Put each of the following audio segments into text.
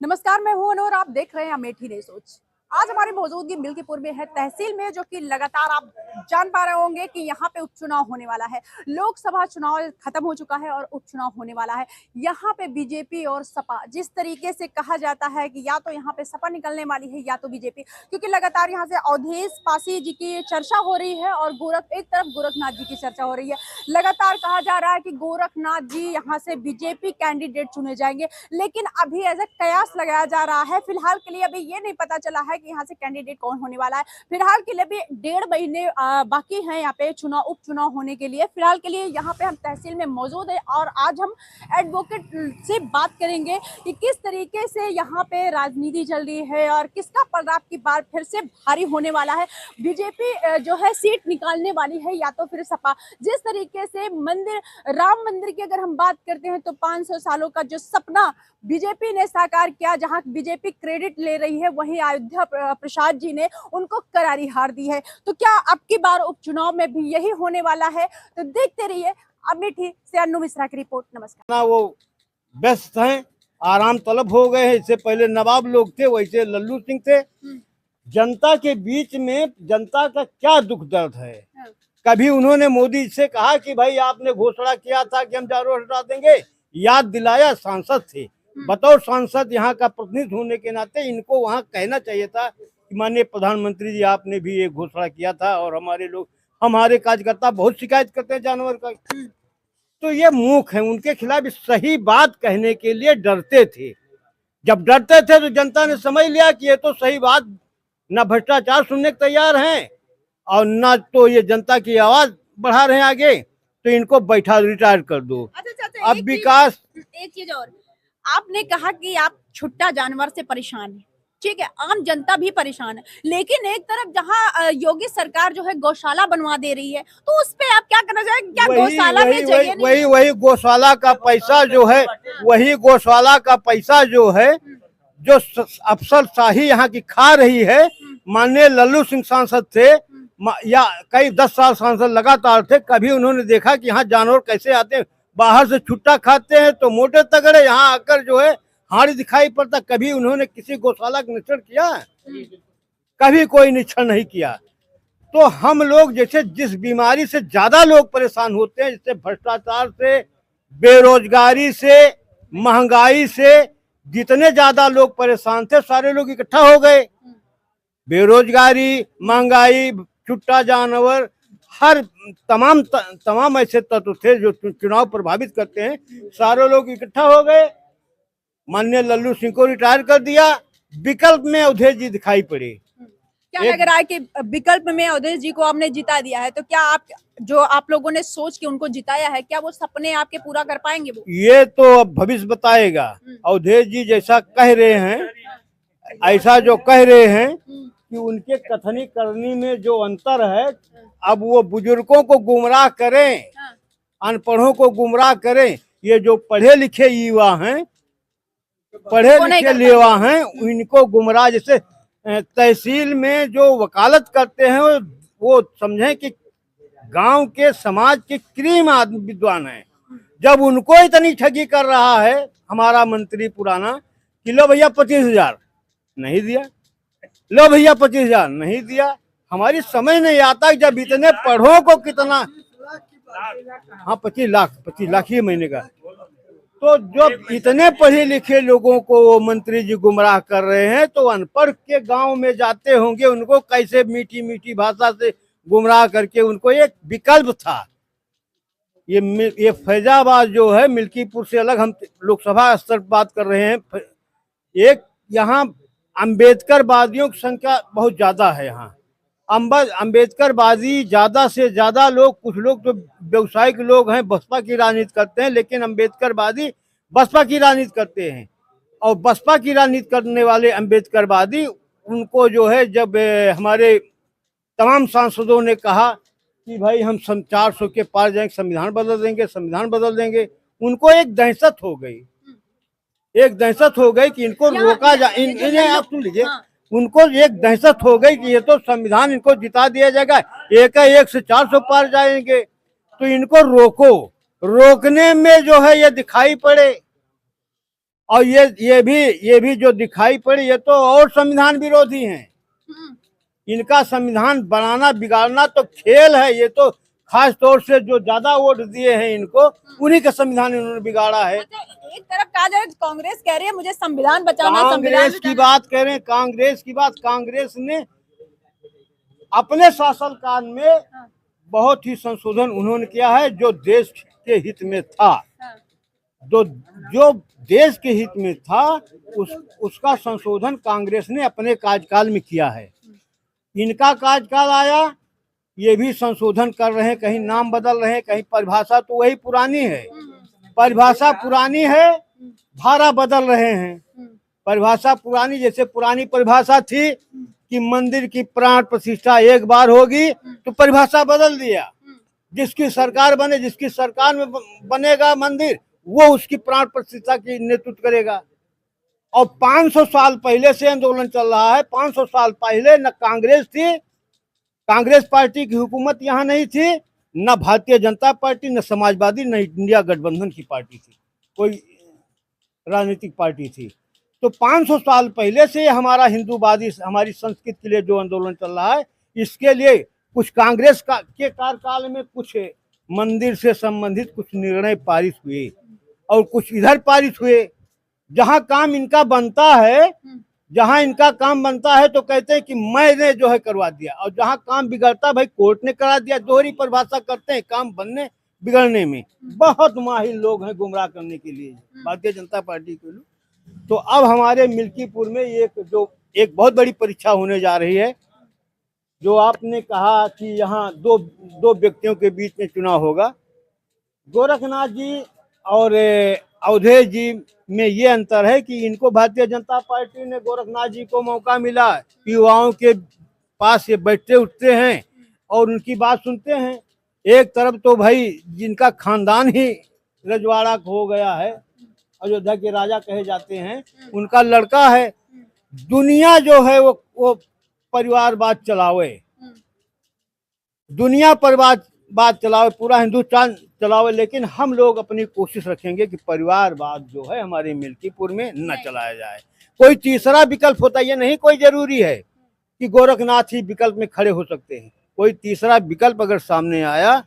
नमस्कार, मैं हूं अनु और आप देख रहे हैं अमेठी नहीं सोच। आज हमारी मौजूदगी मिल्कीपुर में है, तहसील में, जो कि लगातार आप जान पा रहे होंगे कि यहाँ पे उपचुनाव होने वाला है। लोकसभा चुनाव खत्म हो चुका है और उपचुनाव होने वाला है। यहाँ पे बीजेपी और सपा, जिस तरीके से कहा जाता है कि या तो यहाँ पे सपा निकलने वाली है या तो बीजेपी, क्योंकि लगातार यहाँ से अवधेश पासी जी की चर्चा हो रही है और एक तरफ गोरखनाथ जी की चर्चा हो रही है। लगातार कहा जा रहा है कि गोरखनाथ जी यहाँ से बीजेपी कैंडिडेट चुने जाएंगे, लेकिन अभी ऐसा कयास लगाया जा रहा है। फिलहाल के लिए अभी ये नहीं पता चला है कि यहाँ से कैंडिडेट कौन होने वाला है। फिलहाल के लिए भी 1.5 महीने बाकी हैं यहाँ पे उपचुनाव होने के लिए। फिलहाल के लिए यहाँ पे हम तहसील में मौजूद है और आज हम एडवोकेट से बात करेंगे कि किस तरीके से यहाँ पे राजनीति चल रही है और किसका पलड़ा की बार फिर से भारी होने वाला है। बीजेपी जो है सीट निकालने वाली है या तो फिर सपा। जिस तरीके से राम मंदिर की अगर हम बात करते हैं तो 500 सालों का जो सपना बीजेपी ने साकार किया, जहां बीजेपी क्रेडिट ले रही है, वहीं अयोध्या प्रसाद जी ने उनको करारी हार दी है। तो क्या अब की बार उपचुनाव में भी यही होने वाला है? तो देखते रहिए। अमेठी से अनु मिश्रा की रिपोर्ट। नमस्कार। ना वो व्यस्त हैं, आराम तलब हो गए हैं। इससे पहले नवाब लोग थे, वैसे लल्लू सिंह थे। जनता के बीच में जनता का क्या दुख दर्द है। कभी उन्होंने मोदी से कहा कि भाई आपने घोषणा किया था कि हम जानवर हटा देंगे, याद दिलाया। सांसद थे, बतौर सांसद यहाँ का प्रतिनिधि होने के नाते इनको वहाँ कहना चाहिए था कि माननीय प्रधानमंत्री जी आपने भी ये घोषणा किया था और हमारे कार्यकर्ता बहुत शिकायत करते हैं जानवर का। तो ये मूर्ख है, उनके खिलाफ सही बात कहने के लिए डरते थे। जब डरते थे तो जनता ने समझ लिया कि ये तो सही बात, न भ्रष्टाचार सुनने को तैयार हैं और ना तो ये जनता की आवाज बढ़ा रहे हैं आगे, तो इनको बैठा रिटायर कर दो। अच्छा, अब विकास। एक चीज और, आपने कहा कि आप छुट्टा जानवर से परेशान हैं, ठीक है, आम जनता भी परेशान है, लेकिन एक तरफ जहां योगी सरकार जो है गौशाला बनवा दे रही है, तो उस पे आप क्या करना चाहेंगे? क्या गौशाला में जगह नहीं? वही गौशाला का पैसा जो है, वही गौशाला का पैसा जो है, जो अफसरशाही यहाँ की खा रही है। माननीय लल्लू सिंह सांसद थे या कई 10 साल सांसद लगातार थे, कभी उन्होंने देखा कि यहाँ जानवर कैसे आते हैं? बाहर से छुट्टा खाते हैं तो मोटे तगड़े, यहाँ आकर जो है हाड़ी दिखाई पड़ता। कभी उन्होंने किसी गौशाला का निरीक्षण किया? कभी कोई निरीक्षण नहीं किया। तो हम लोग जैसे जिस बीमारी से ज्यादा लोग परेशान होते हैं, जैसे भ्रष्टाचार से, बेरोजगारी से, महंगाई से, जितने ज्यादा लोग परेशान थे सारे लोग इकट्ठा हो गए। बेरोजगारी, महंगाई, छुट्टा जानवर, हर तमाम ऐसे तत्व थे जो चुनाव प्रभावित करते हैं, सारे लोग इकट्ठा हो गए। माननीय लल्लू सिंह को रिटायर कर दिया, विकल्प में अवधेश जी दिखाई पड़े। क्या लग रहा है कि विकल्प में अवधेश जी को आपने जिता दिया है, तो क्या आप लोगों ने सोच के उनको जिताया है, क्या वो सपने आपके पूरा कर पाएंगे? वो ये तो अब भविष्य बताएगा। अवधेश जी जैसा कह रहे हैं, ऐसा जो कह रहे हैं कि उनके कथनी करनी में जो अंतर है, अब वो बुजुर्गों को गुमराह करें, अनपढ़ों को गुमराह करें। ये जो पढ़े लिखे युवा हैं, इनको गुमराह, जैसे तहसील में जो वकालत करते हैं वो समझें कि गांव के समाज के क्रीम आदमी विद्वान हैं। जब उनको इतनी ठगी कर रहा है हमारा मंत्री पुराना कि लो भैया 25,000 नहीं दिया, लो भैया 25,000 नहीं दिया। हमारी समझ नहीं आता जब इतने पढ़ों को कितना, हाँ 25 लाख ही महीने का। तो जब इतने पढ़े लिखे लोगों को मंत्री जी गुमराह कर रहे हैं, तो अनपढ़ के गांव में जाते होंगे, उनको कैसे मीठी मीठी भाषा से गुमराह करके उनको एक विकल्प था। ये फैजाबाद जो है मिल्कीपुर से अलग, हम लोकसभा स्तर पर बात कर रहे हैं। एक यहाँ अम्बेडकरवादियों की संख्या बहुत ज्यादा है। यहाँ अम्बेडकरवादी ज्यादा से ज्यादा लोग, कुछ लोग तो व्यवसायिक लोग हैं, बसपा की राजनीति करते हैं, लेकिन अम्बेडकरवादी बसपा की राजनीति करते हैं। और बसपा की राजनीति करने वाले अम्बेडकरवादी, उनको जो है, जब हमारे तमाम सांसदों ने कहा कि भाई हम 400 के पार जाएंगे, संविधान बदल देंगे, उनको एक दहशत हो गई कि इनको रोका जाए। इन्हें आप सुन लीजिए, उनको एक दहशत हो गई कि ये तो संविधान, इनको जिता दिया जाएगा, एक से 400 पार जाएंगे, तो इनको रोकने में जो है ये दिखाई पड़े। और ये भी जो दिखाई पड़ी, ये तो और संविधान विरोधी हैं। इनका संविधान बनाना बिगाड़ना तो खेल है। ये तो खास तौर से जो ज्यादा वोट दिए हैं इनको, उन्हीं का संविधान इन्होंने बिगाड़ा है। अच्छा, एक तरफ कहा जाए कांग्रेस कह रही है मुझे संविधान बचाना है, संविधान कांग्रेस की बात करें, कांग्रेस की बात, कांग्रेस ने अपने शासनकाल में बहुत ही संशोधन उन्होंने किया है जो देश के हित में था। जो देश के हित में था उसका संशोधन कांग्रेस ने अपने कार्यकाल में किया है। इनका कार्यकाल आया, ये भी संशोधन कर रहे हैं, कहीं नाम बदल रहे हैं, कहीं परिभाषा तो वही पुरानी है, परिभाषा पुरानी है, धारा बदल रहे हैं। परिभाषा पुरानी, जैसे पुरानी परिभाषा थी कि मंदिर की प्राण प्रतिष्ठा एक बार होगी, तो परिभाषा बदल दिया, जिसकी सरकार बने, जिसकी सरकार में बनेगा मंदिर, वो उसकी प्राण प्रतिष्ठा की नेतृत्व करेगा। और 500 साल पहले से आंदोलन चल रहा है। 500 साल पहले न कांग्रेस थी, कांग्रेस पार्टी की हुकूमत यहाँ नहीं थी, न भारतीय जनता पार्टी, न समाजवादी, न इंडिया गठबंधन की पार्टी थी, कोई राजनीतिक पार्टी थी। तो 500 साल पहले से हमारा हिंदूवादी, हमारी संस्कृति के लिए जो आंदोलन चल रहा है, इसके लिए कुछ कांग्रेस के कार्यकाल में कुछ मंदिर से संबंधित कुछ निर्णय पारित हुए और कुछ इधर पारित हुए। जहां काम इनका बनता है, जहां इनका काम बनता है तो कहते हैं कि मैंने जो है करवा दिया, और जहां काम बिगड़ता भाई कोर्ट ने करा दिया। दोहरी परिभाषा करते हैं काम बनने बिगड़ने में। बहुत माहिर लोग हैं गुमराह करने के लिए भारतीय जनता पार्टी के लोग। तो अब हमारे मिल्कीपुर में एक बहुत बड़ी परीक्षा होने जा रही है। जो आपने कहा कि यहाँ दो व्यक्तियों के बीच में चुनाव होगा, गोरखनाथ जी और अवधेश जी में ये अंतर है कि इनको भारतीय जनता पार्टी ने, गोरखनाथ जी को मौका मिला, युवाओं के पास ये बैठते उठते हैं और उनकी बात सुनते हैं। एक तरफ तो भाई जिनका खानदान ही रजवाड़ा हो गया है, अयोध्या के राजा कहे जाते हैं, उनका लड़का है। दुनिया जो है वो परिवारवाद चलावे, दुनिया परिवारवाद चलावे, पूरा हिंदुस्तान चलावे, लेकिन हम लोग अपनी कोशिश रखेंगे कि परिवारवाद जो है हमारे मिल्कीपुर में न चलाया जाए। कोई तीसरा विकल्प होता, ये नहीं कोई जरूरी है कि गोरखनाथ ही विकल्प में खड़े हो सकते हैं। कोई तीसरा विकल्प अगर सामने आया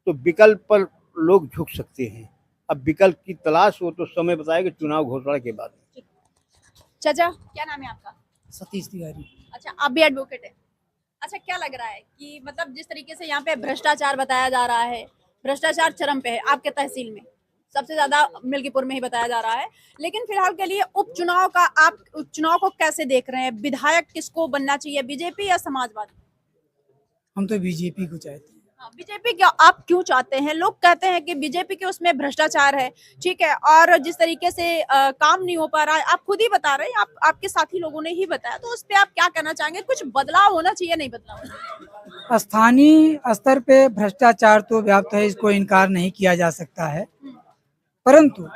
तो विकल्प पर लोग झुक सकते हैं। अब विकल्प की तलाश हो तो समय बताएगा चुनाव घोषणा के बाद। चाचा क्या नाम है आपका? सतीश तिवारी। अच्छा, आप भी एडवोकेट है। अच्छा, क्या लग रहा है कि मतलब जिस तरीके से यहाँ पे भ्रष्टाचार बताया जा रहा है, भ्रष्टाचार चरम पे है आपके तहसील में, सबसे ज्यादा मिल्कीपुर में ही बताया जा रहा है, लेकिन फिलहाल के लिए उपचुनाव का आप उपचुनाव को कैसे देख रहे हैं? विधायक किसको बनना चाहिए, बीजेपी या समाजवादी? हम तो बीजेपी को चाहते हैं। बीजेपी क्या, आप क्यों चाहते हैं? लोग कहते हैं कि बीजेपी के उसमें भ्रष्टाचार है, ठीक है, और जिस तरीके से काम नहीं हो पा रहा है, आप खुद ही बता रहे हैं, आपके साथी लोगों ने ही बताया, तो उस पे आप क्या कहना चाहेंगे? कुछ बदलाव होना चाहिए, नहीं बदलाव होना चाहिए? स्थानीय स्तर पे भ्रष्टाचार तो व्याप्त है, इसको इनकार नहीं किया जा सकता है, परंतु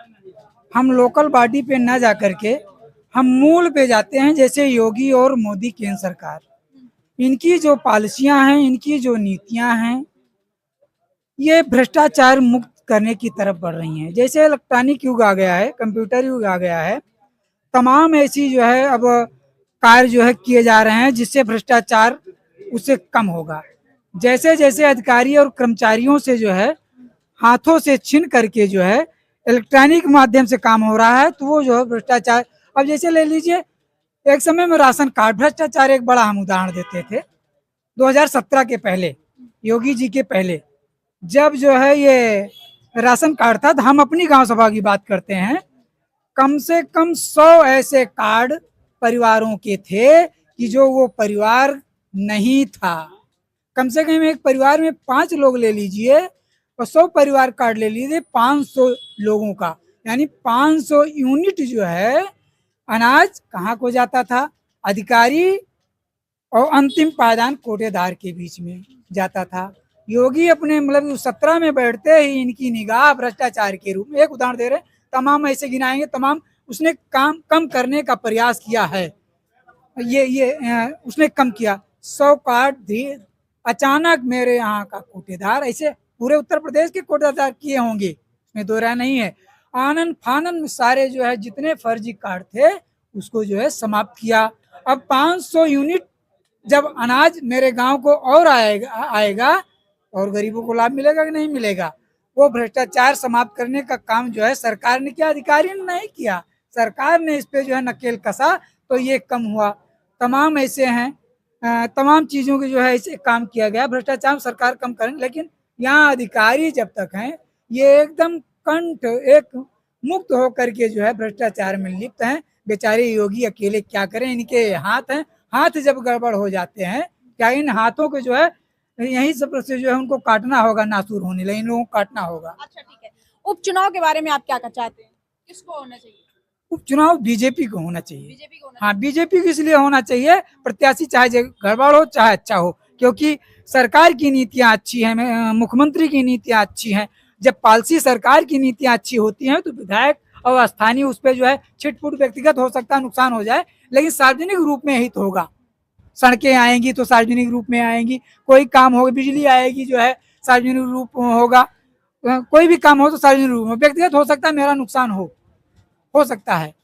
हम लोकल बॉडी पे न जा करके हम मूल पे जाते हैं। जैसे योगी और मोदी केंद्र सरकार, इनकी जो पॉलिसियां हैं, इनकी जो नीतियां हैं, ये भ्रष्टाचार मुक्त करने की तरफ बढ़ रही हैं। जैसे इलेक्ट्रॉनिक युग आ गया है, कंप्यूटर युग आ गया है, तमाम ऐसी जो है अब कार्य जो है किए जा रहे हैं जिससे भ्रष्टाचार उससे कम होगा। जैसे जैसे अधिकारी और कर्मचारियों से जो है हाथों से छीन करके जो है इलेक्ट्रॉनिक माध्यम से काम हो रहा है, तो वो जो है भ्रष्टाचार। अब जैसे ले लीजिए, एक समय में राशन कार्ड भ्रष्टाचार एक बड़ा हम उदाहरण देते थे। 2017 के पहले, योगी जी के पहले, जब जो है ये राशन कार्ड था, तो हम अपनी गांव सभा की बात करते हैं, कम से कम 100 ऐसे कार्ड परिवारों के थे कि जो वो परिवार नहीं था। कम से कम एक परिवार में 5 लोग ले लीजिए और 100 परिवार कार्ड ले लीजिए 500 लोगों का, यानी 500 यूनिट जो है अनाज कहाँ को जाता था? अधिकारी और अंतिम पायदान कोटेदार के बीच में जाता था। योगी अपने मतलब 17 में बैठते ही इनकी निगाह भ्रष्टाचार के रूप में, एक उदाहरण दे रहे, तमाम ऐसे गिनाएंगे, तमाम उसने काम कम करने का प्रयास किया है। ये उसने कम किया। 100 कार्ड अचानक मेरे यहाँ का कोटेदार, ऐसे पूरे उत्तर प्रदेश के कोटेदार किए होंगे, इसमें दो राय नहीं है। आनन फानन में सारे जो है जितने फर्जी कार्ड थे उसको जो है समाप्त किया। अब 500 यूनिट जब अनाज मेरे गांव को और आएगा और गरीबों को लाभ मिलेगा कि नहीं मिलेगा। वो भ्रष्टाचार समाप्त करने का काम जो है सरकार ने किया, अधिकारी ने नहीं किया। सरकार ने इस पे जो है नकेल कसा तो ये कम हुआ। तमाम ऐसे हैं, तमाम चीजों के जो है इसे काम किया गया। भ्रष्टाचार सरकार कम करें, लेकिन यहाँ अधिकारी जब तक हैं ये एकदम कंठ एक मुक्त होकर के जो है भ्रष्टाचार में लिप्त हैं। बेचारे योगी अकेले क्या करें, इनके हाथ हैं। हाथ जब गड़बड़ हो जाते हैं, क्या इन हाथों को जो है यही सब से जो है उनको काटना होगा, नासूर होने लगे इन लोगों को काटना होगा। अच्छा ठीक है, उपचुनाव के बारे में आप क्या चाहते हैं, किसको होना चाहिए? उपचुनाव बीजेपी को होना चाहिए। बीजेपी को होना हाँ, बीजेपी को इसलिए होना चाहिए, प्रत्याशी चाहे गड़बड़ हो चाहे अच्छा हो, क्योंकि सरकार की नीतियां अच्छी हैं, मुख्यमंत्री की नीतियां अच्छी हैं। जब पॉलिसी सरकार की नीतियां अच्छी होती हैं तो विधायक और स्थानीय उस पर जो है छिटपुट व्यक्तिगत हो सकता है नुकसान हो जाए, लेकिन सार्वजनिक रूप में हित होगा। सड़कें आएंगी तो सार्वजनिक रूप में आएंगी, कोई काम होगा, बिजली आएगी जो है सार्वजनिक रूप होगा, कोई भी काम हो तो सार्वजनिक रूप में। व्यक्तिगत हो सकता है मेरा नुकसान हो सकता है।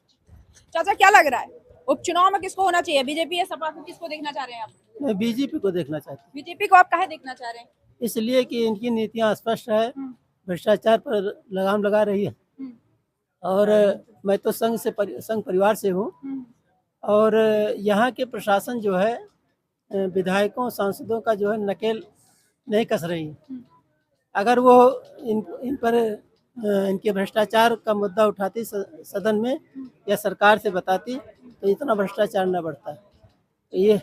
चाचा क्या लग रहा है, उपचुनाव में किसको होना चाहिए, बीजेपी या सपा को, किसको देखना चाह रहे हैं आप? मैं बीजेपी को देखना चाहता हूँ, बीजेपी को आप काहे देखना चाह रहे हैं? इसलिए कि इनकी नीतियां स्पष्ट है, भ्रष्टाचार पर लगाम लगा रही है। और मैं तो संघ परिवार से हूँ, और यहाँ के प्रशासन जो है विधायकों सांसदों का जो है नकेल नहीं कस रही है। अगर वो इन पर इनके भ्रष्टाचार का मुद्दा उठाती सदन में या सरकार से बताती तो इतना भ्रष्टाचार न बढ़ता। ये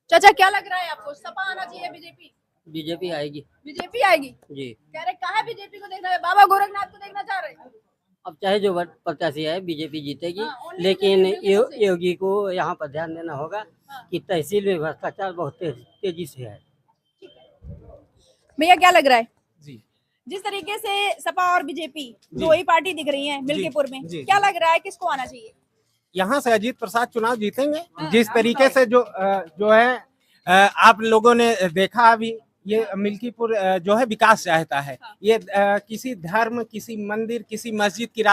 चाचा क्या लग रहा है आपको, सपा आना चाहिए बीजेपी? बीजेपी आएगी। बीजेपी आएगी जी। कह रहे, कहा बीजेपी को देखना है, बाबा गोरखनाथ को देखना चाह रहे हैं? अब चाहे जो प्रत्याशी है बीजेपी जीतेगी, हाँ, only लेकिन BJP से। योगी को यहाँ पर ध्यान देना होगा कि तहसील में भ्रष्टाचार बहुत तेजी से है। भैया क्या लग रहा है, जी जिस तरीके से सपा और बीजेपी दो ही पार्टी दिख रही हैं मिल्कीपुर में, जी। क्या लग रहा है किसको आना चाहिए? यहाँ से अजीत प्रसाद चुनाव जीतेंगे। हाँ, जिस आप तरीके से जो है आप लोगों ने देखा अभी ये मिल्कीपुर जो है विकास चाहता है। ये किसी धर्म, किसी मंदिर, किसी मस्जिद की